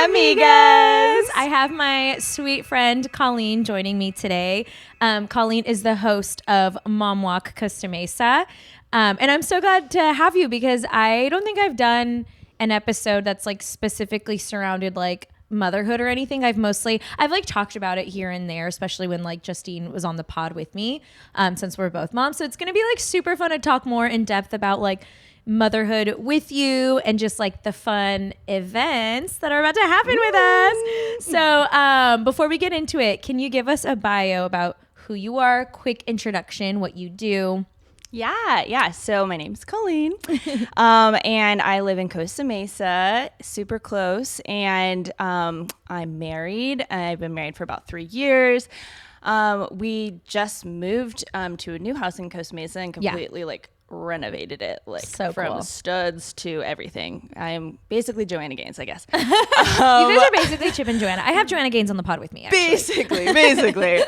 Amigas! I have my sweet friend Colleen joining me today. Colleen is the host of Mammafolk Costa Mesa. And I'm so glad to have you because I don't think I've done an episode that's like specifically surrounded like motherhood or anything. I've like talked about it here and there, especially when like Justine was on the pod with me, since we're both moms. So it's going to be like super fun to talk more in depth about like motherhood with you and just like the fun events that are about to happen with us. So before we get into it, can you give us a bio about who you are, quick introduction, what you do? Yeah. So my name's Colleen, and I live in Costa Mesa, super close. And I'm married. I've been married for about 3 years. We just moved to a new house in Costa Mesa and completely like renovated it, like so from cool. studs to everything. I'm basically Joanna Gaines, I guess. You guys are basically Chip and Joanna. I have Joanna Gaines on the pod with me, actually. Basically.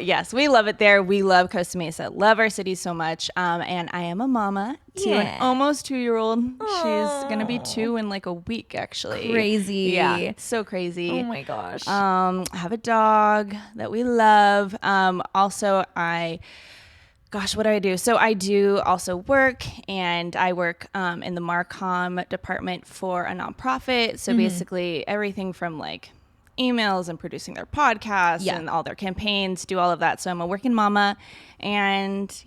Yes, we love it there. We love Costa Mesa. Love our city so much. And I am a mama to an almost 2-year-old. She's going to be 2 in like a week, actually. Crazy. Yeah, so crazy. Oh my gosh. I have a dog that we love. Also, what do I do? So I do also work, and I work in the Marcom department for a nonprofit. So basically everything from like emails and producing their podcasts and all their campaigns, do all of that. So I'm a working mama, and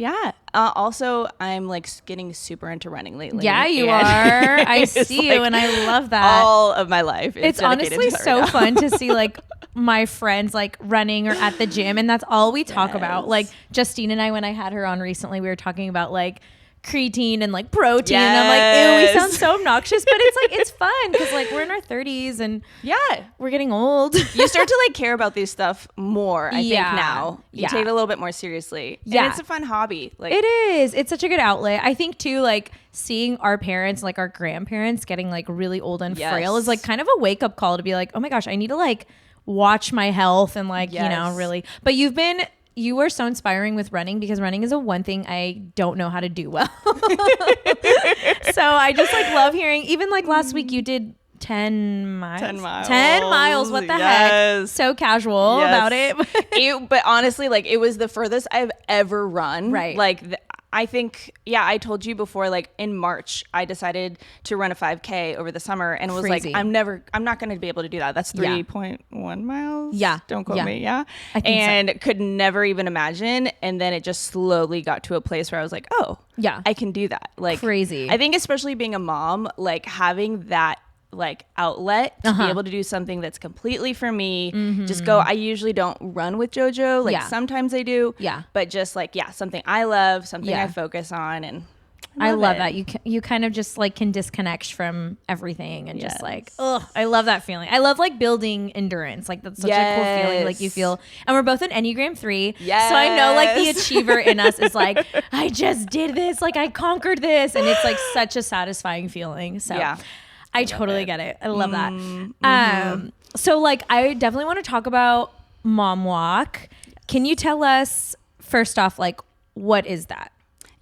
also I'm like getting super into running lately. Yeah, you are. I see you, and I love that. All of my life. It's honestly so fun to see like my friends like running or at the gym, and that's all we talk about. Like Justine and I, when I had her on recently, we were talking about like creatine and like protein. And I'm like, ew, we sound so obnoxious, but it's like it's fun because like we're in our 30s and we're getting old. You start to like care about these stuff more, I think now. You take it a little bit more seriously. Yeah. And it's a fun hobby. Like it is. It's such a good outlet. I think too, like seeing our parents, like our grandparents getting like really old and frail is like kind of a wake up call to be like, oh my gosh, I need to like watch my health and like, you know, really. But you were so inspiring with running because running is one thing I don't know how to do well. So I just like love hearing, even like last week you did 10 miles. 10 miles. 10 miles. What the heck? So casual about it. But honestly, like it was the furthest I've ever run. Right. Like I think, I told you before, like in March, I decided to run a 5K over the summer and was like, I'm not going to be able to do that. That's 3.1 miles. Yeah. Don't quote me. Yeah. I think so. Could never even imagine. And then it just slowly got to a place where I was like, oh, yeah, I can do that. Like crazy. I think especially being a mom, like having that like outlet to be able to do something that's completely for me. Just go. I usually don't run with JoJo. Like sometimes I do. Yeah. But just like something I love, something I focus on, and I love that you kind of just like can disconnect from everything and just like I love that feeling. I love like building endurance. Like that's such a cool feeling. Like you feel, and we're both an Enneagram 3. Yes. So I know like the achiever in us is like I just did this. Like I conquered this, and it's like such a satisfying feeling. So yeah. I totally get it. I love that. So like, I definitely want to talk about Mammafolk. Can you tell us first off, like, what is that?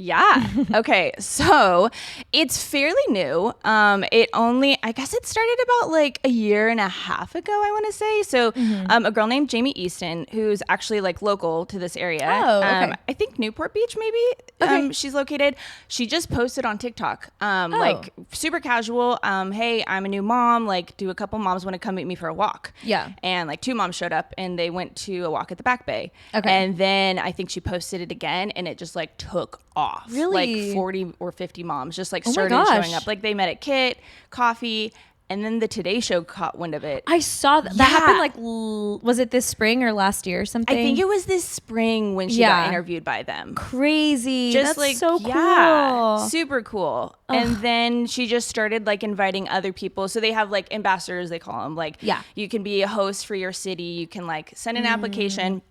Yeah. Okay. So it's fairly new. I guess it started about like a year and a half ago, I want to say. So a girl named Jamie Easton, who's actually like local to this area. Oh, okay. I think Newport Beach, maybe. She's located. She just posted on TikTok, like super casual. Hey, I'm a new mom. Like, do a couple moms want to come meet me for a walk? Yeah. And like 2 moms showed up and they went to a walk at the Back Bay. Okay. And then I think she posted it again and it just like took off. Really? Like 40 or 50 moms just like started showing up. Like they met at Kit, coffee, and then the Today Show caught wind of it. I saw that. That happened like, was it this spring or last year or something? I think it was this spring when she got interviewed by them. Crazy. Just That's like, so cool. Yeah, super cool. Ugh. And then she just started like inviting other people. So they have like ambassadors, they call them. Like, you can be a host for your city. You can like send an application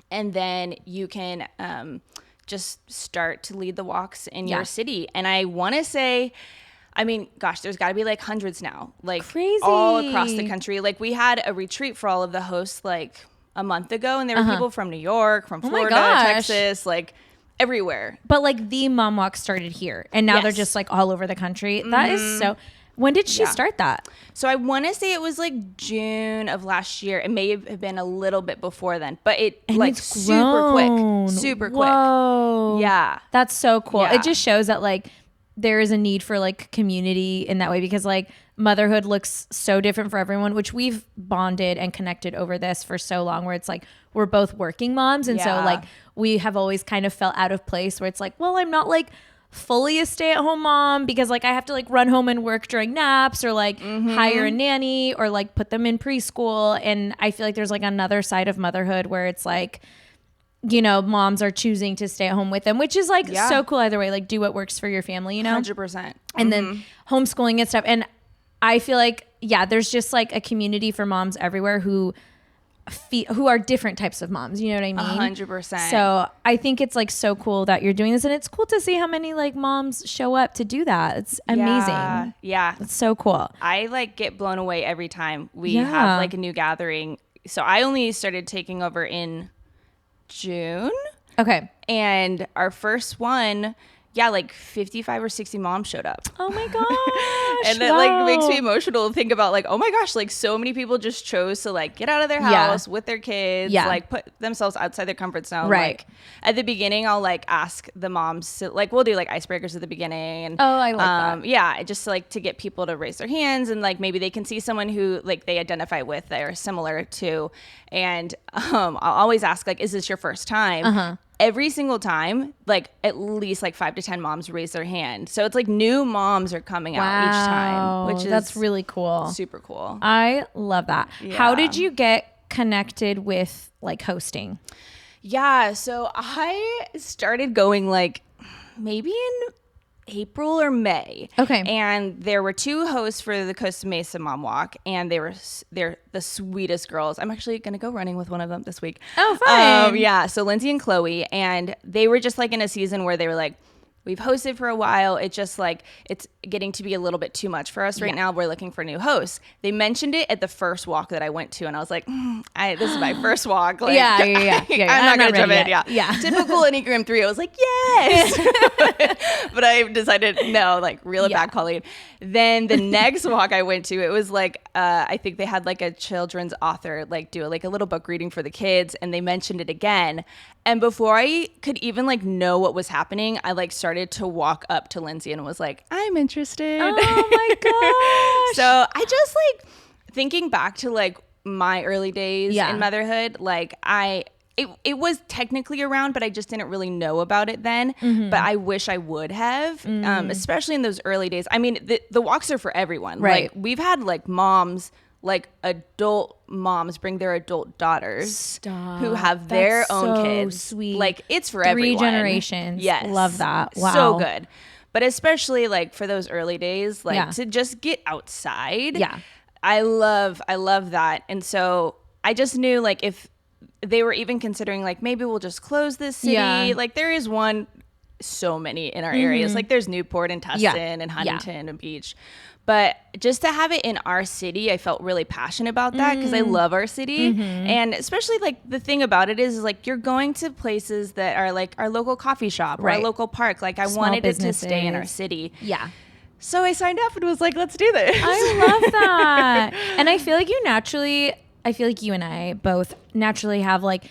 and then you can, just start to lead the walks in your city. And I want to say, I mean, gosh, there's got to be like hundreds now, like crazy all across the country. Like we had a retreat for all of the hosts like a month ago, and there were people from New York, from Florida, Texas, like everywhere. But like the Mammafolk started here, and now they're just like all over the country. That is so. When did she start that? So I want to say it was like June of last year. It may have been a little bit before then, but it's super quick. Whoa. Yeah. That's so cool. Yeah. It just shows that like there is a need for like community in that way, because like motherhood looks so different for everyone, which we've bonded and connected over this for so long, where it's like we're both working moms. And so like we have always kind of felt out of place, where it's like, well, I'm not like fully a stay-at-home mom because like I have to like run home and work during naps, or like hire a nanny, or like put them in preschool. And I feel like there's like another side of motherhood where it's like, you know, moms are choosing to stay at home with them, which is like so cool either way. Like do what works for your family, you know? 100%. And then homeschooling and stuff. And I feel like, there's just like a community for moms everywhere who are different types of moms, you know what I mean? 100%. So I think it's like so cool that you're doing this, and it's cool to see how many like moms show up to do that. It's amazing. Yeah. It's so cool. I like get blown away every time we have like a new gathering. So I only started taking over in June. Okay. And our first one, like 55 or 60 moms showed up. Oh my gosh. And it like makes me emotional to think about like, oh my gosh, like so many people just chose to like get out of their house with their kids, like put themselves outside their comfort zone. Right. Like at the beginning, I'll like ask the moms to like, we'll do like icebreakers at the beginning. And I like that. Yeah, just like to get people to raise their hands, and like maybe they can see someone who like they identify with, that are similar to. And I'll always ask like, is this your first time? Every single time, like at least like 5 to 10 moms raise their hand. So it's like new moms are coming out each time, which is that's really cool. Super cool. I love that. Yeah. How did you get connected with like hosting? Yeah, so I started going like maybe in April or May. Okay. And there were 2 hosts for the Costa Mesa Mom Walk, and they're the sweetest girls. I'm actually going to go running with one of them this week. Oh, fun. Yeah. So Lindsay and Chloe, and they were just like in a season where they were like, we've hosted for a while. It's just like, it's getting to be a little bit too much for us right now. We're looking for new hosts. They mentioned it at the first walk that I went to, and I was like, this is my first walk. Like, I'm not going to jump in. Yeah. Typical Enneagram 3. I was like, yes. But I decided, no, like reel it back, Colleen. Then the next walk I went to, it was like, I think they had like a children's author, like do like a little book reading for the kids. And they mentioned it again. And before I could even like know what was happening, I like started to walk up to Lindsay and was like, I'm interested. Oh my gosh. So I just like thinking back to like my early days in motherhood, like it was technically around, but I just didn't really know about it then. But I wish I would have, especially in those early days. I mean, the walks are for everyone. Right. Like we've had like moms, like adult moms bring their adult daughters who have their own kids. Sweet. Like it's for 3 everyone. generations. Yes. Love that. Wow. So good. But especially like for those early days, like to just get outside. Yeah. I love that. And so I just knew like if they were even considering like maybe we'll just close this city. Like there is so many in our areas. Like there's Newport and Tustin and Huntington and Beach. But just to have it in our city, I felt really passionate about that because I love our city. And especially like the thing about it is like you're going to places that are like our local coffee shop or our local park. Like I wanted it to stay in our city. Yeah. So I signed up and was like, let's do this. I love that. And I feel like you and I both naturally have like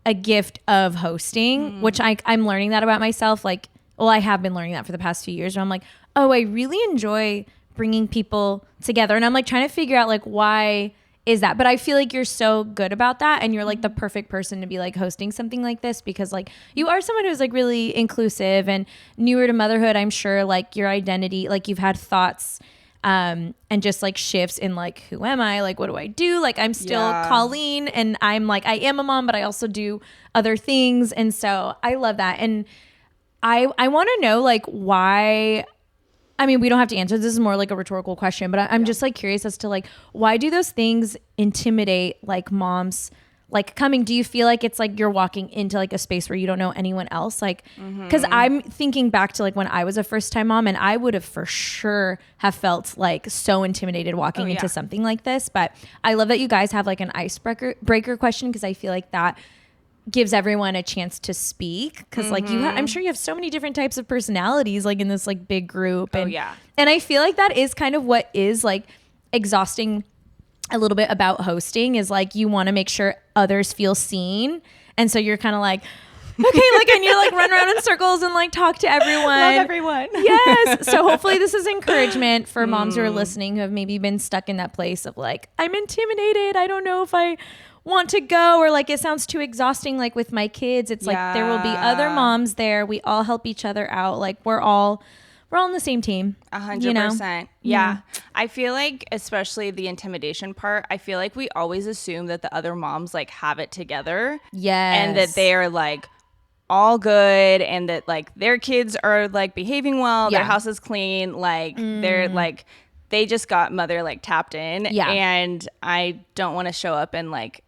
a gift of hosting, which I'm learning that about myself. Like, well, I have been learning that for the past few years where I'm like, oh, I really enjoy bringing people together. And I'm like trying to figure out like, why is that? But I feel like you're so good about that. And you're like the perfect person to be like hosting something like this, because like you are someone who's like really inclusive and newer to motherhood. I'm sure like your identity, like you've had thoughts and just like shifts in like, who am I? Like, what do I do? Like, I'm still Colleen, and I'm like, I am a mom, but I also do other things. And so I love that. And I want to know like why. I mean, we don't have to answer. This is more like a rhetorical question, but I'm just like curious as to like, why do those things intimidate like moms like coming? Do you feel like it's like you're walking into like a space where you don't know anyone else? Like, cause I'm thinking back to like when I was a first time mom, and I would have for sure have felt like so intimidated walking into something like this. But I love that you guys have like an icebreaker question, cause I feel like that gives everyone a chance to speak. Cause like I'm sure you have so many different types of personalities like in this like big group. And, and I feel like that is kind of what is like exhausting a little bit about hosting is like, you want to make sure others feel seen. And so you're kind of like, okay, like, and you like run around in circles and like talk to everyone. Love everyone. Yes. So hopefully this is encouragement for moms who are listening who have maybe been stuck in that place of like, I'm intimidated. I don't know if I want to go, or like it sounds too exhausting. Like with my kids, it's like there will be other moms there. We all help each other out. Like we're all on the same team. 100%. Yeah. I feel like, especially the intimidation part, I feel like we always assume that the other moms like have it together. Yes. And that they are like all good, and that like their kids are like behaving well, their house is clean, like they're like, they just got mother like tapped in. And I don't want to show up and like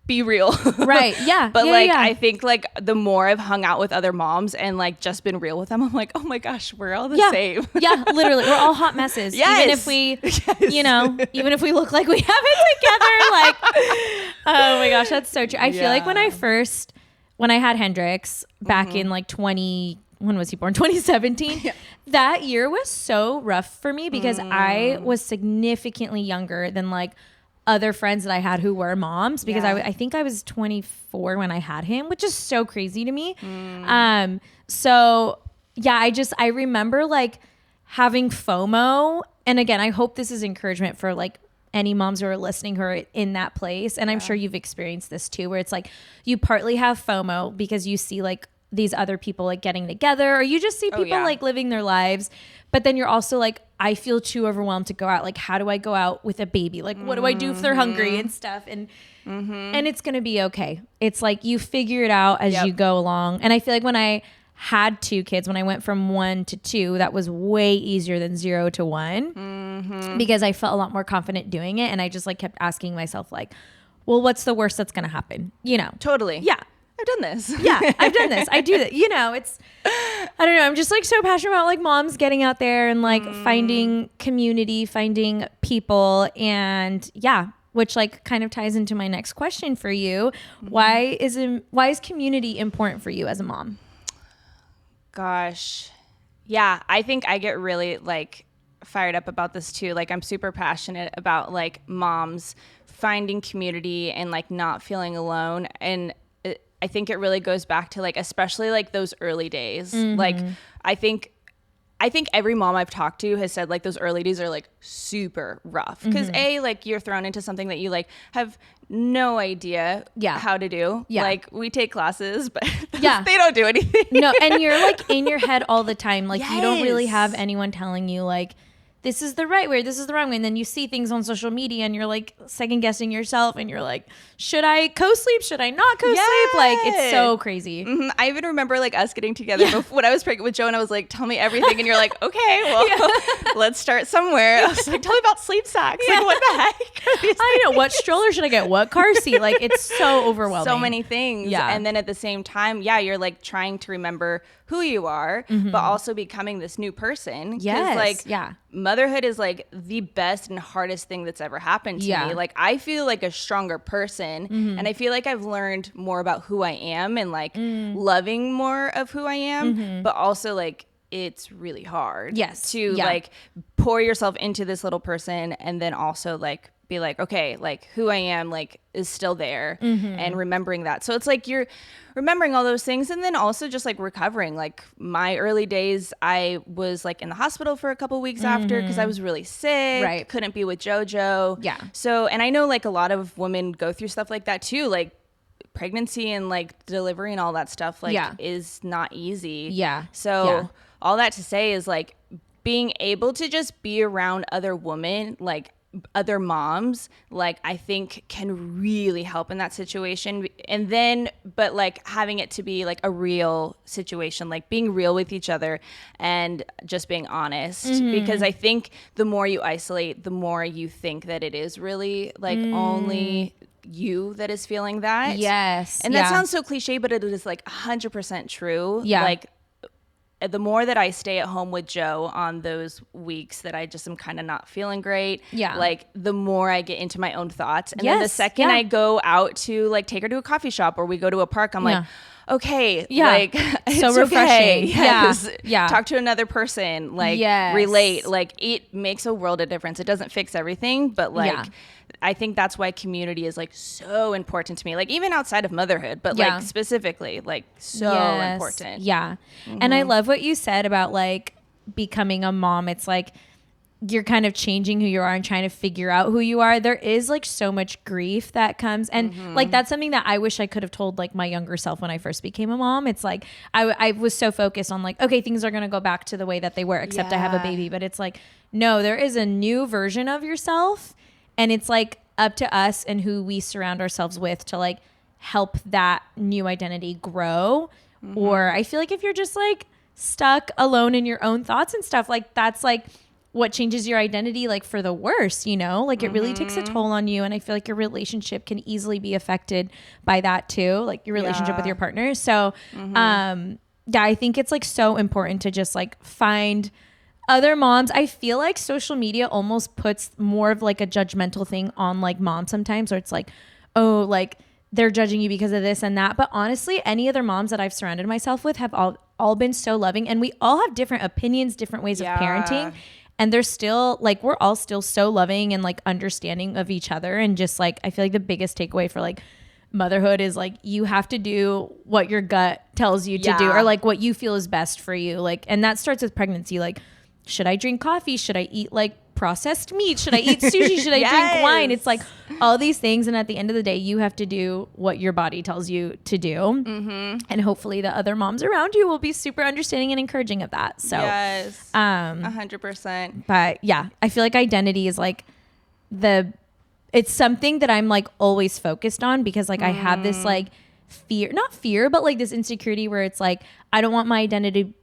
be real. Right. Yeah. But I think like the more I've hung out with other moms and like just been real with them, I'm like, oh my gosh, we're all the same. Yeah, literally. We're all hot messes. Yes. Even if we, you know, even if we look like we have it together, like, oh my gosh, that's so true. I feel like when I had Hendrix back in like when was he born? 2017. That year was so rough for me because I was significantly younger than like other friends that I had who were moms, because I think I was 24 when I had him, which is so crazy to me. So yeah, I remember like having FOMO. And again, I hope this is encouragement for like any moms who are listening who are in that place. And I'm sure you've experienced this too, where it's like you partly have FOMO because you see like these other people like getting together, or you just see people like living their lives. But then you're also like, I feel too overwhelmed to go out. Like, how do I go out with a baby? Like, what do I do if they're hungry and stuff? And and it's going to be okay. It's like you figure it out as you go along. And I feel like when I had 2 kids, when I went from 1 to 2, that was way easier than 0 to 1 because I felt a lot more confident doing it. And I just like kept asking myself like, well, what's the worst that's going to happen? You know? Totally. Yeah. I've done this. Yeah, I've done this. I do that. You know, it's, I don't know. I'm just like so passionate about like moms getting out there and like finding community, finding people. And yeah, which like kind of ties into my next question for you. Why is community important for you as a mom? Gosh. Yeah, I think I get really like fired up about this too. Like I'm super passionate about like moms finding community and like not feeling alone. And I think it really goes back to like, especially like those early days. Like I think every mom I've talked to has said like those early days are like super rough because like you're thrown into something that you like have no idea how to do. Like we take classes, but they don't do anything. No, and you're like in your head all the time. Like you don't really have anyone telling you like, this is the right way, this is the wrong way. And then you see things on social media and you're like second guessing yourself and you're like, should I co-sleep? Should I not co-sleep? Like it's so crazy. I even remember like us getting together when I was pregnant with Joe and I was like, tell me everything. And you're like, okay, well, let's start somewhere. I was like, tell me about sleep sacks. Like what the heck? I know. What stroller should I get? What car seat? Like it's so overwhelming. So many things. Yeah. And then at the same time, you're like trying to remember who you are, but also becoming this new person. Yes. Like motherhood is like the best and hardest thing that's ever happened to me. Like I feel like a stronger person and I feel like I've learned more about who I am and like loving more of who I am, but also like it's really hard to like pour yourself into this little person and then also like be like, okay, like who I am like is still there and remembering that. So it's like you're remembering all those things and then also just like recovering. Like my early days, I was like in the hospital for a couple weeks after because I was really sick, couldn't be with JoJo. Yeah. So, and I know like a lot of women go through stuff like that too. Like pregnancy and like delivery and all that stuff like is not easy. Yeah. So all that to say is like being able to just be around other women, like other moms, like I think can really help in that situation. And then but like having it to be like a real situation, like being real with each other and just being honest, because I think the more you isolate, the more you think that it is really like only you that is feeling that. Yes. And that sounds so cliche, but it is like 100% true. Like the more that I stay at home with Joe on those weeks that I just am kind of not feeling great, like the more I get into my own thoughts. And then the second I go out to like take her to a coffee shop or we go to a park, I'm like, okay, like it's so refreshing. Okay. Yes. Talk to another person, like relate. Like it makes a world of difference. It doesn't fix everything, but like I think that's why community is like so important to me. Like even outside of motherhood, but like specifically, like so important. Yeah. And I love what you said about like becoming a mom. It's like you're kind of changing who you are and trying to figure out who you are. There is like so much grief that comes. And like, that's something that I wish I could have told like my younger self when I first became a mom. It's like, I was so focused on like, okay, things are going to go back to the way that they were, except I have a baby. But it's like, no, there is a new version of yourself. And it's like up to us and who we surround ourselves with to like help that new identity grow. Or I feel like if you're just like stuck alone in your own thoughts and stuff, like that's like what changes your identity like for the worse, you know, like it really takes a toll on you. And I feel like your relationship can easily be affected by that too, like your relationship with your partner. So I think it's like so important to just like find other moms. I feel like social media almost puts more of like a judgmental thing on like moms sometimes, or it's like, oh, like they're judging you because of this and that. But honestly, any other moms that I've surrounded myself with have all been so loving, and we all have different opinions, different ways of parenting. And they're still like, we're all still so loving and like understanding of each other. And just like, I feel like the biggest takeaway for like motherhood is like, you have to do what your gut tells you to do, or like what you feel is best for you. Like, and that starts with pregnancy. Like, should I drink coffee? Should I eat like processed meat? Should I eat sushi? Should I drink wine? It's like all these things. And at the end of the day, you have to do what your body tells you to do. And hopefully the other moms around you will be super understanding and encouraging of that. So 100%. But yeah, I feel like identity is like it's something that I'm like always focused on, because like I have this like not fear, but like this insecurity where it's like, I don't want my identity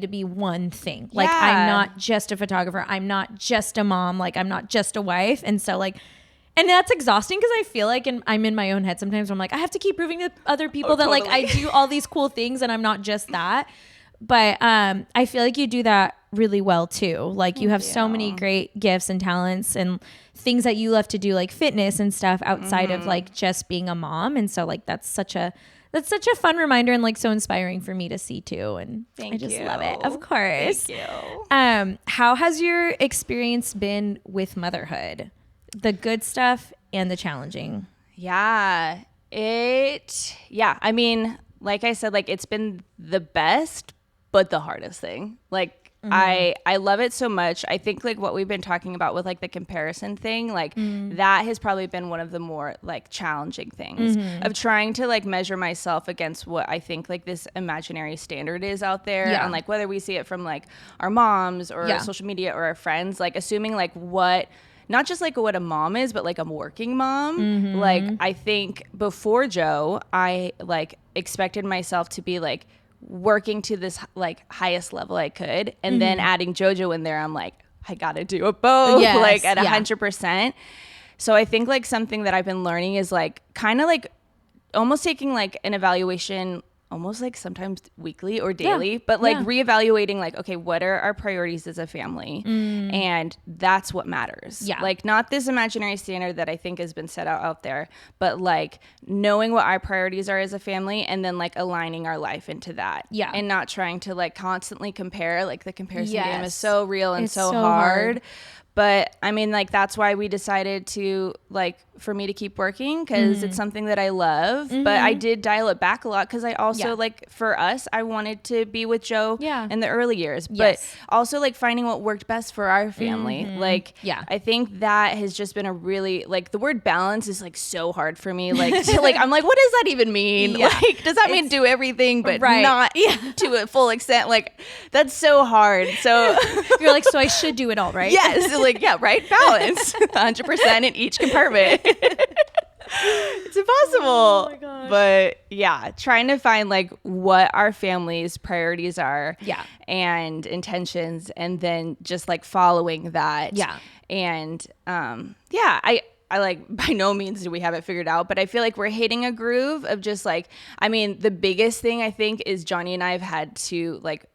to be one thing. Like I'm not just a photographer, I'm not just a mom, like I'm not just a wife. And so like, and that's exhausting, because I feel like I'm in my own head sometimes where I'm like, I have to keep proving to other people that like I do all these cool things and I'm not just that. But I feel like you do that really well too. Like you have so many great gifts and talents and things that you love to do, like fitness and stuff outside of like just being a mom. And so like that's such a fun reminder and like so inspiring for me to see too. And I just love it. Of course. Thank you. How has your experience been with motherhood? The good stuff and the challenging? I mean, like I said, like it's been the best, but the hardest thing. Like I love it so much. I think like what we've been talking about with like the comparison thing, like that has probably been one of the more like challenging things of trying to like measure myself against what I think like this imaginary standard is out there. And like whether we see it from like our moms or social media or our friends, like assuming like not just like what a mom is, but like a working mom. Like I think before Joe, I like expected myself to be like working to this like highest level I could, and then adding JoJo in there, I'm like, I gotta do it both, like at 100%. So I think like something that I've been learning is like kind of like almost taking like an evaluation, almost like sometimes weekly or daily, but like reevaluating like, okay, what are our priorities as a family? And that's what matters. Like not this imaginary standard that I think has been set out there, but like knowing what our priorities are as a family, and then like aligning our life into that. And not trying to like constantly compare. Like the comparison game is so real and so hard. But I mean, like, that's why we decided to, like, for me to keep working, because it's something that I love. But I did dial it back a lot, because I also, like, for us, I wanted to be with Joe in the early years. But also, like, finding what worked best for our family. Like, I think that has just been a really, like, the word balance is, like, so hard for me. Like, to, like, I'm like, what does that even mean? Like, does that mean do everything, but not to a full extent? Like, that's so hard. So you're like, so I should do it all, right? Yes. Like, right? Balance. 100% in each compartment. It's impossible. Oh my gosh. But yeah, trying to find like what our family's priorities are and intentions, and then just like following that. And I like, by no means do we have it figured out, but I feel like we're hitting a groove of just like, I mean, the biggest thing I think is Johnny and I have had to like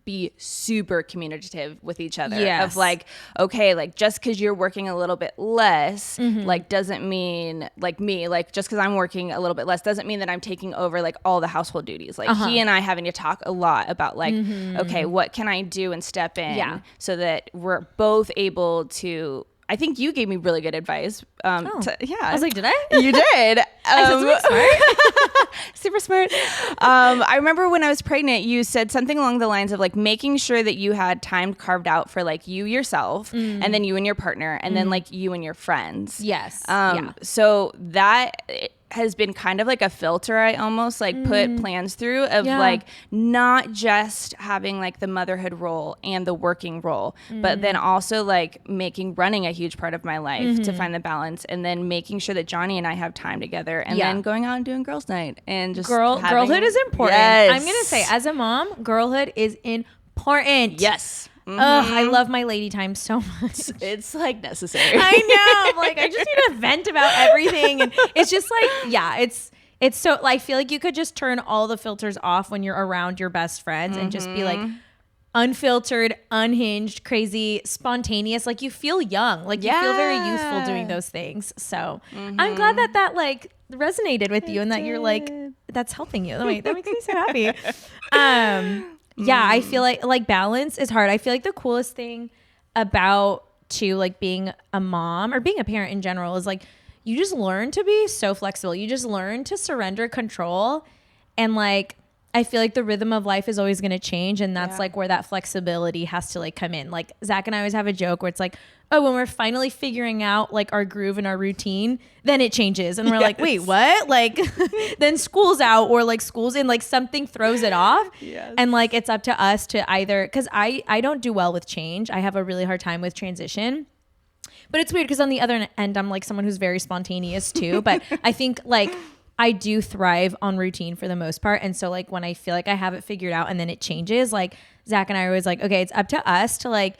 be super communicative with each other. Yes. Of like, okay, like just because you're working a little bit less, like doesn't mean like me, like just because I'm working a little bit less doesn't mean that I'm taking over like all the household duties. Like he and I having to talk a lot about like, okay, what can I do and step in so that we're both able to. I think you gave me really good advice. I was like, did I? You did. I said something smart. Super smart. I remember when I was pregnant, you said something along the lines of like making sure that you had time carved out for like you yourself and then you and your partner and then like you and your friends. Yes. So that has been kind of like a filter I almost like put plans through of like not just having like the motherhood role and the working role, but then also like making running a huge part of my life to find the balance, and then making sure that Johnny and I have time together, and then going out and doing girls' night and just girlhood is important. Yes. I'm gonna say, as a mom, girlhood is important. Yes. Ugh, I love my lady time so much. It's like necessary. I know. I'm like, I just need to vent about everything. And it's just like, it's so, I feel like you could just turn all the filters off when you're around your best friends and just be like unfiltered, unhinged, crazy, spontaneous. Like you feel young. Like you feel very youthful doing those things. So I'm glad that like resonated with you and that you're like, that's helping you. That makes me so happy. I feel like balance is hard. I feel like the coolest thing about like being a mom or being a parent in general is like you just learn to be so flexible. You just learn to surrender control, and like I feel like the rhythm of life is always going to change, and that's like where that flexibility has to like come in. Like Zach and I always have a joke where it's like, oh, when we're finally figuring out like our groove and our routine, then it changes. And we're like, wait, what? Like then school's out or like school's in, like something throws it off. Yes. And like, it's up to us to either, cause I don't do well with change. I have a really hard time with transition, but it's weird. Cause on the other end, I'm like someone who's very spontaneous too. But I think like I do thrive on routine for the most part. And so like when I feel like I have it figured out and then it changes, like Zach and I are always like, okay, it's up to us to like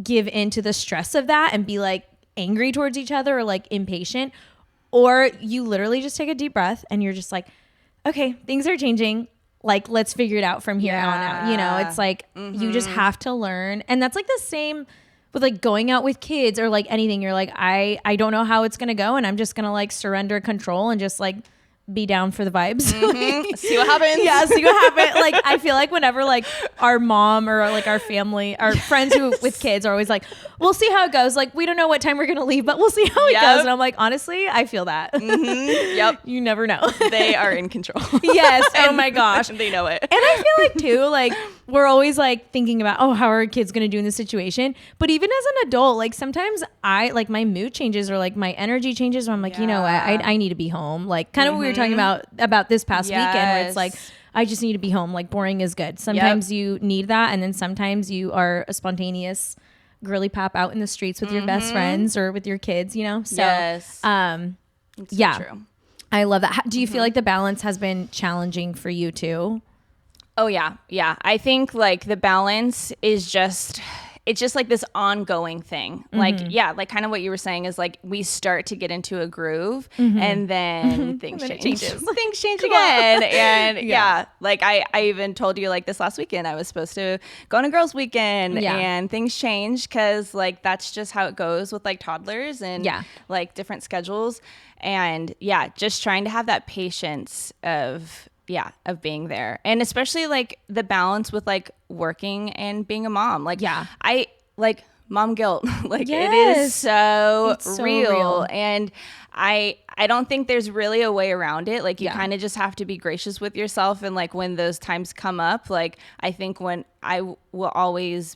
give into the stress of that and be like angry towards each other or like impatient, or you literally just take a deep breath and you're just like, okay, things are changing. Like, let's figure it out from here on out. You know, it's like, you just have to learn. And that's like the same with like going out with kids or like anything. You're like, I don't know how it's going to go. And I'm just going to like surrender control and just like be down for the vibes. See what happens. Yeah, see what happens. Like I feel like whenever like our mom or like our family, our friends who with kids are always like, we'll see how it goes. Like we don't know what time we're gonna leave, but we'll see how it goes. And I'm like, honestly, I feel that. Yep. You never know. They are in control. Yes. Oh my gosh. They know it. And I feel like too, like we're always like thinking about, oh, how are our kids gonna do in this situation? But even as an adult, like sometimes I like my mood changes or like my energy changes where I'm like, you know what, I need to be home. Like kind of what we were talking about this past weekend where it's like, I just need to be home. Like boring is good. Sometimes you need that. And then sometimes you are a spontaneous girly pop out in the streets with your best friends or with your kids, you know? So, It's so true. I love that. Do you feel like the balance has been challenging for you too? Oh yeah. Yeah. I think like the balance is just, it's just like this ongoing thing. Like, like kind of what you were saying is like, we start to get into a groove and then things change. Things change again. And like I even told you like this last weekend, I was supposed to go on a girls' weekend and things change because like, that's just how it goes with like toddlers and like different schedules. And just trying to have that patience of being there. And especially like the balance with like working and being a mom. Like, I like mom guilt. Like it is so real. And I don't think there's really a way around it. Like you kind of just have to be gracious with yourself. And like when those times come up, like I think when I will always,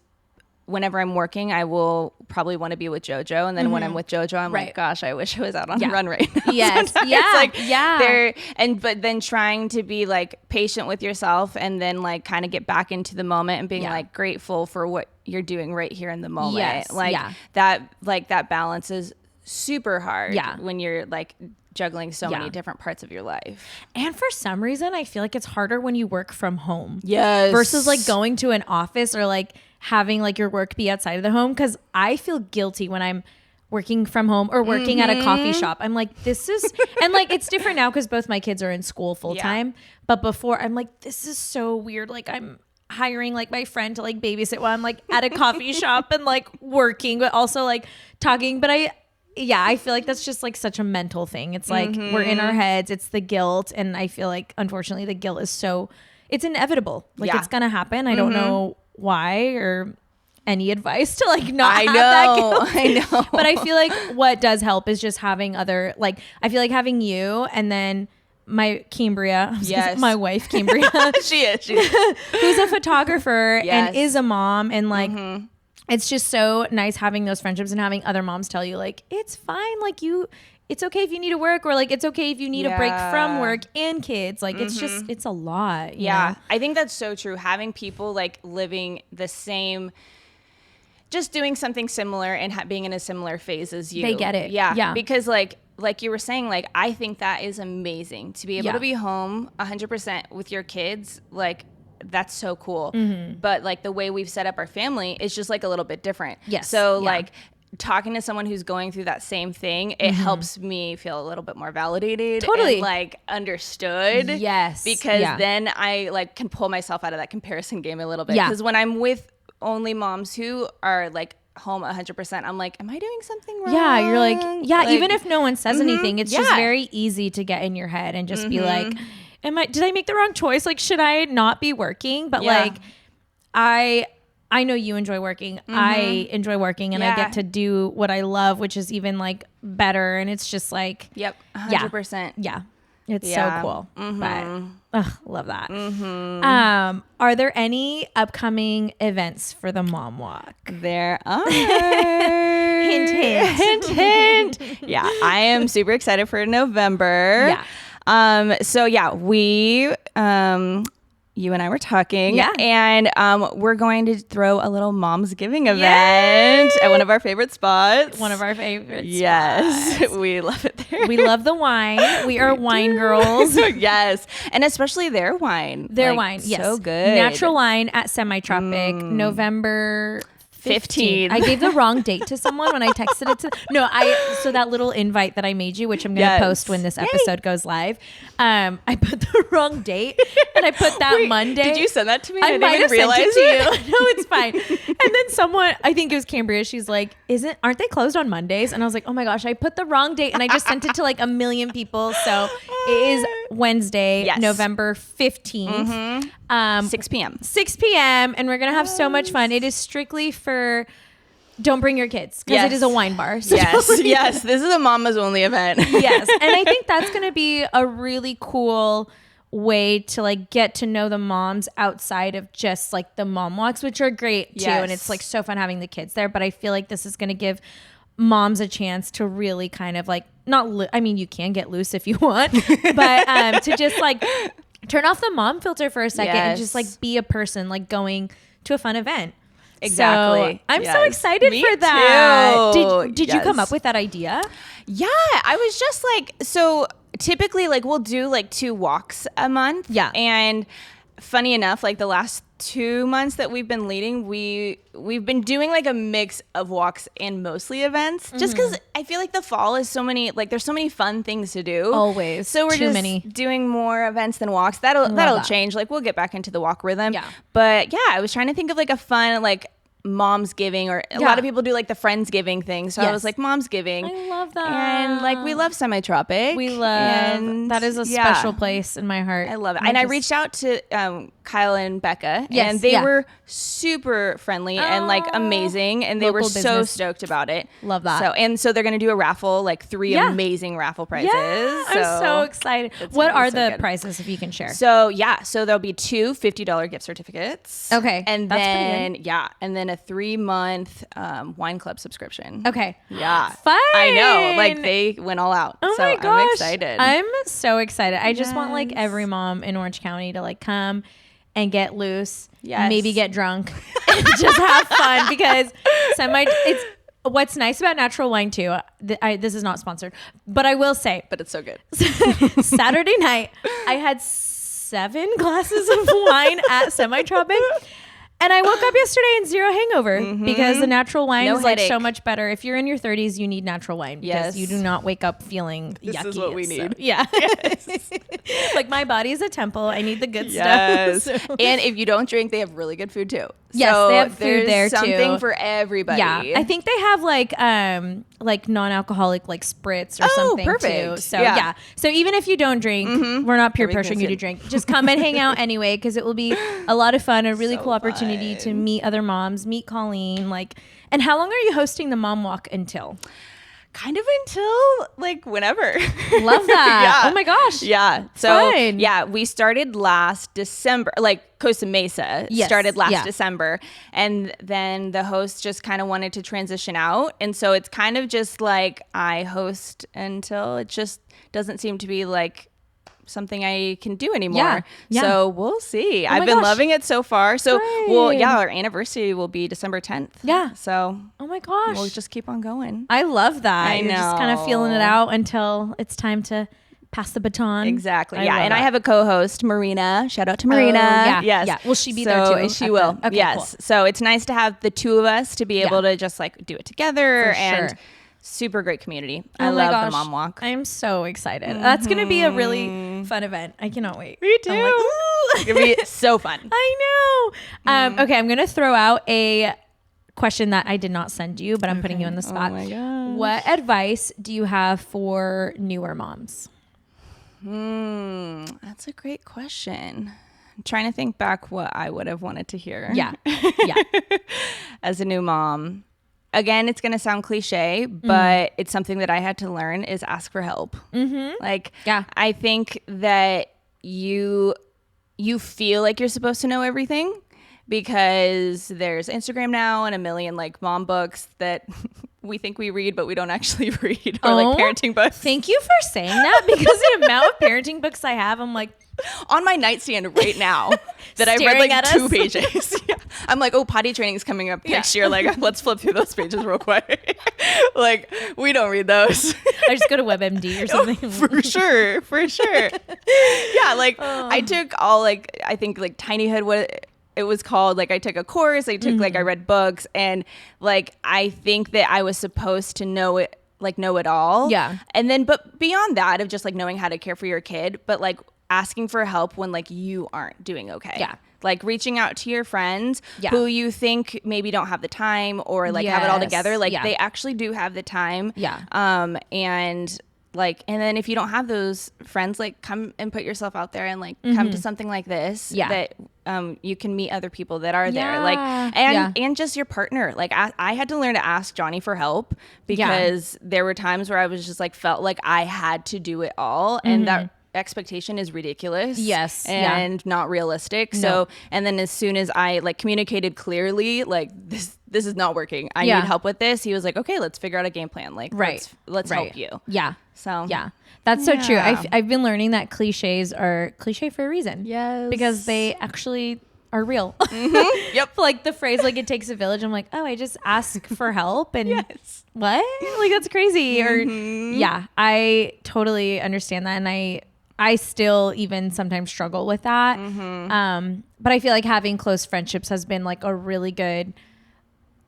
whenever I'm working, I will probably want to be with JoJo. And then when I'm with JoJo, I'm like, gosh, I wish I was out on a run right now. Yes. But then trying to be like patient with yourself and then like kind of get back into the moment and being like grateful for what you're doing right here in the moment. Yes. That balance is super hard when you're like juggling so many different parts of your life. And for some reason, I feel like it's harder when you work from home. Yes. Versus like going to an office or like having like your work be outside of the home. Cause I feel guilty when I'm working from home or working at a coffee shop. I'm like, this is, and like, it's different now cause both my kids are in school full time. But before I'm like, this is so weird. Like hiring like my friend to like babysit while I'm like at a coffee shop and like working, but also like talking. But I feel like that's just like such a mental thing. It's like we're in our heads. It's the guilt. And I feel like, unfortunately, the guilt is it's inevitable. Like it's going to happen. I don't know why or any advice to like not have that guilt. I know. But I feel like what does help is just having other, like, I feel like having you and then my Cambria, my wife Cambria, she is who's a photographer and is a mom, and like it's just so nice having those friendships and having other moms tell you like it's fine, like it's okay if you need to work, or like it's okay if you need a break from work and kids, like it's just it's a lot. You know? I think that's so true. Having people like living the same, just doing something similar and being in a similar phase as you, they get it. Because like you were saying, like, I think that is amazing to be able to be home 100% with your kids. Like, that's so cool. But like the way we've set up our family is just like a little bit different. Yes. So like talking to someone who's going through that same thing, it helps me feel a little bit more validated. Totally. And like understood. Yes. Because then I like can pull myself out of that comparison game a little bit. Because when I'm with only moms who are like home 100%, I'm like, am I doing something wrong? Yeah, you're like, even if no one says anything, it's just very easy to get in your head and just be like, did I make the wrong choice? Like, should I not be working? But like, I know you enjoy working. I enjoy working, and I get to do what I love, which is even like better. And it's just like, 100%. Yeah. It's so cool. But love that. Are there any upcoming events for the Mom Walk? There are. Hint, hint. Hint, hint. Yeah, I am super excited for November. So we you and I were talking, and we're going to throw a little Mom's Giving event at one of our favorite spots. Yes, spots. We love it there. We love the wine. We are wine girls. Yes, and especially their wine. Their wine, yes. So good. Natural wine at Semi-Tropic, November 15th. I gave the wrong date to someone when I texted it to so that little invite that I made you, which I'm going to post when this episode goes live, I put the wrong date, and I put that Monday. Did you send that to me? I might have sent it to you. No, it's fine. And then someone, I think it was Cambria, she's like, aren't they closed on Mondays? And I was like, oh my gosh, I put the wrong date, and I just sent it to like 1 million people. So it is Wednesday, November 15th. 6 p.m. 6 p.m. And we're going to have so much fun. It is strictly for, don't bring your kids, because it is a wine bar. So yes. This is a mama's only event. Yes. And I think that's going to be a really cool way to like get to know the moms outside of just like the mom walks, which are great too. And it's like so fun having the kids there. But I feel like this is going to give moms a chance to really kind of like, you can get loose if you want, but to just like turn off the mom filter for a second and just like be a person like going to a fun event. Exactly. So I'm so excited for that. Did you come up with that idea? Yeah, I was just like, so typically like we'll do like 2 walks a month. Yeah. And funny enough, like the last 2 months that we've been leading, we've been doing like a mix of walks and mostly events, just because I feel like the fall is so many, like there's so many fun things to do. Always. So we're doing more events than walks. That'll change. Like we'll get back into the walk rhythm. Yeah. But yeah, I was trying to think of like a fun like Mom's Giving, or a lot of people do like the Friendsgiving thing. So I was like, Mom's Giving. I love that. And like we love Semi-Tropic. We love that is a special place in my heart. I love it. And I reached out to Kyle and Becca, and they were super friendly and like amazing, and they were so stoked about it. Love that. So they're gonna do a raffle, like 3 amazing raffle prizes. Yeah, I'm so excited. What are the prizes, if you can share? So there'll be 2 $50 gift certificates. Okay, and then a 3-month wine club subscription. Okay. Yeah. Fun. I know. Like they went all out. Oh so my gosh. I'm excited. I'm so excited. I just want like every mom in Orange County to like come and get loose. Yes. Maybe get drunk and just have fun, because it's what's nice about natural wine too. This is not sponsored, but I will say, but it's so good. Saturday night, I had 7 glasses of wine at Semi-Tropic. And I woke up yesterday in zero hangover because the natural wine No is like so headache. much better. If you're in your 30s, you need natural wine because Yes. you do not wake up feeling This yucky. is what we So, need. yeah. Like my body is a temple. I need the good Yes. stuff. So- And if you don't drink, they have really good food too. Yes, So they have food there's there, too. something for everybody. Yeah, I think they have like non-alcoholic like spritz or something perfect. too. So Yeah. yeah. So even if you don't drink, we're not peer Everything's pressuring you to good. drink. Just come and hang out anyway because it will be a lot of fun, a really So cool opportunity to fun. meet other moms, meet Colleen. Like, and how long are you hosting the Mom Walk until? Kind of until like whenever. Love that. Yeah. Oh my gosh. Yeah. So Fun. yeah, we started last December, like Costa Mesa Yes. started last Yeah. December. And then the host just kind of wanted to transition out. And so it's kind of just like I host until it just doesn't seem to be like something I can do anymore. Yeah. Yeah. So we'll see. I've my been gosh. loving it so far. So Good. our anniversary will be December 10th. Yeah. So Oh my gosh. we'll just keep on going. I love that. I You're just kind of feeling it know. out until it's time to pass the baton. Exactly. I Yeah. love And I that. have a co-host, Marina. Shout out to Marina. yeah. Yes. Yeah. Will she be there too She at will. the- okay, yes. cool. So it's nice to have the two of us to be able to just like do it together For and sure. super great community. I Oh my love gosh. the Mom Walk. I'm so excited. That's going to be a really fun event. I cannot wait. Me too. I'm like, ooh. It's gonna be so fun. I know. Okay, I'm going to throw out a question that I did not send you, but I'm putting you on the spot. my gosh. What advice do you have for newer moms? That's a great question. I'm trying to think back what I would have wanted to hear. Yeah. Yeah. As a new mom. Again, it's going to sound cliche, but it's something that I had to learn is ask for help. Like, Yeah. I think that you feel like you're supposed to know everything because there's Instagram now and a million like mom books that we think we read, but we don't actually read, or like parenting books. Thank you for saying that because the amount of parenting books I have, I'm like, On my nightstand right now that I've read Staring like at 2 us. pages. Yeah. I'm like, oh, potty training's coming up next year. Like, let's flip through those pages real quick. Like, we don't read those. I just go to WebMD or something. For sure. Yeah, like I took all like I think like Tinyhood, what it was called. Like I took a course, I took like I read books, and like I think that I was supposed to know it, like know it all. Yeah. And then but beyond that of just like knowing how to care for your kid, but like asking for help when like you aren't doing okay. Yeah. Like reaching out to your friends Yeah. who you think maybe don't have the time or like have it all Yes. together. Like Yeah. they actually do have the time. Yeah. And like, and then if you don't have those friends, like come and put yourself out there and like come to something like this Yeah. that you can meet other people that are there. Yeah. Like, and, Yeah. and just your partner. Like I had to learn to ask Johnny for help because there were times where I was just like, felt like I had to do it all. And that expectation is ridiculous. Yes. Yeah. And not realistic. So, and then as soon as I like communicated clearly, like this is not working. I Yeah. need help with this. He was like, okay, let's figure out a game plan. Like, Right. let's Right. help you. Yeah. So Yeah. That's so true. Yeah. I've been learning that cliches are cliche for a reason. Yes. Because they actually are real. Yep. Like the phrase, like it takes a village. I'm like, oh, I just ask for help. And Yes. what? Like that's crazy. Or yeah, I totally understand that. And I still even sometimes struggle with that. But I feel like having close friendships has been like a really good,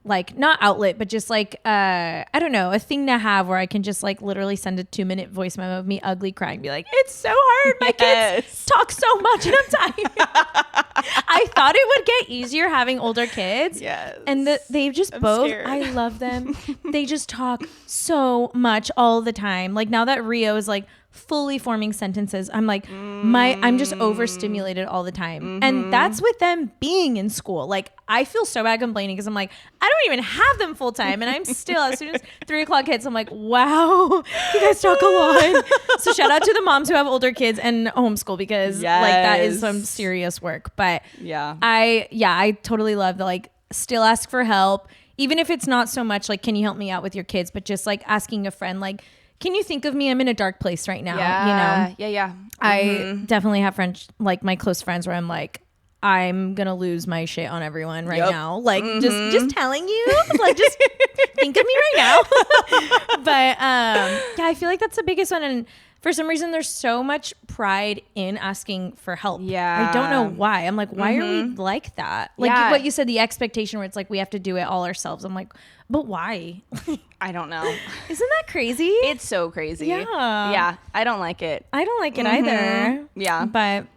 like not outlet, but just like, I don't know, a thing to have where I can just like literally send a 2-minute voice memo of me ugly crying, be like, it's so hard. My kids talk so much and I'm tired. I thought it would get easier having older kids. Yes. And they've just I'm both, scared. I love them. They just talk so much all the time. Like now that Rio is like fully forming sentences, I'm like, I'm just overstimulated all the time. And that's with them being in school. Like I feel so bad complaining because I'm like, I don't even have them full time. And I'm still, as soon as 3 o'clock hits, I'm like, wow, you guys talk a lot. So shout out to the moms who have older kids and homeschool because like that is some Yes. serious work. But Yeah. I totally love the like still ask for help, even if it's not so much like, can you help me out with your kids, but just like asking a friend, like, can you think of me? I'm in a dark place right now. You know, Yeah. I definitely have friends, like my close friends where I'm like, I'm gonna lose my shit on everyone right now. Like just telling you, like just think of me right now. But yeah, I feel like that's the biggest one. And for some reason, there's so much pride in asking for help. Yeah. I don't know why. I'm like, why are we like that? Like what you said, the expectation where it's like we have to do it all ourselves. I'm like, but why? I don't know. Isn't that crazy? It's so crazy. Yeah. I don't like it. I don't like it either. Yeah. But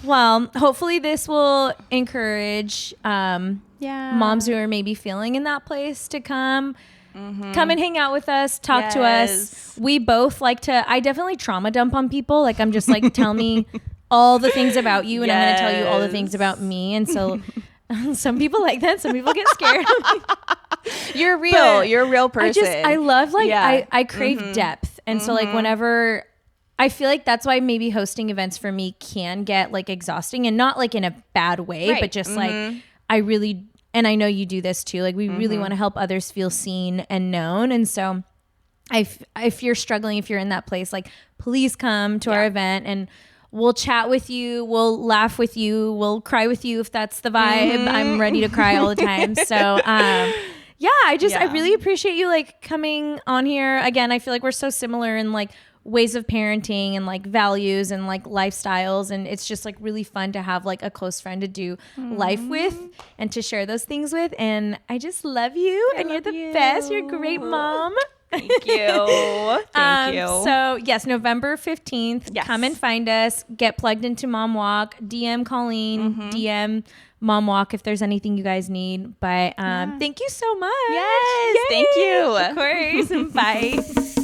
well, hopefully this will encourage moms who are maybe feeling in that place to come and hang out with us, talk to us. We both like to, I definitely trauma dump on people. Like I'm just like, tell me all the things about you and I'm going to tell you all the things about me. And so some people like that. Some people get scared. You're real. You're a real person. I love like, I crave depth. And so like whenever, I feel like that's why maybe hosting events for me can get like exhausting, and not like in a bad way, but just like I really, and I know you do this too, like we really want to help others feel seen and known. And so if you're struggling, if you're in that place, like please come to our event and we'll chat with you, we'll laugh with you, we'll cry with you if that's the vibe. I'm ready to cry all the time. So yeah, I really appreciate you like coming on here. Again, I feel like we're so similar in like ways of parenting and like values and like lifestyles, and it's just like really fun to have like a close friend to do life with and to share those things with. And I just love you, and you're the best. You're a great mom. Thank you. Thank you. So yes, November 15th, come and find us, get plugged into Mom Walk, DM Colleen, DM Mom Walk if there's anything you guys need. But thank you so much. Yes. Thank you. Of course. Bye.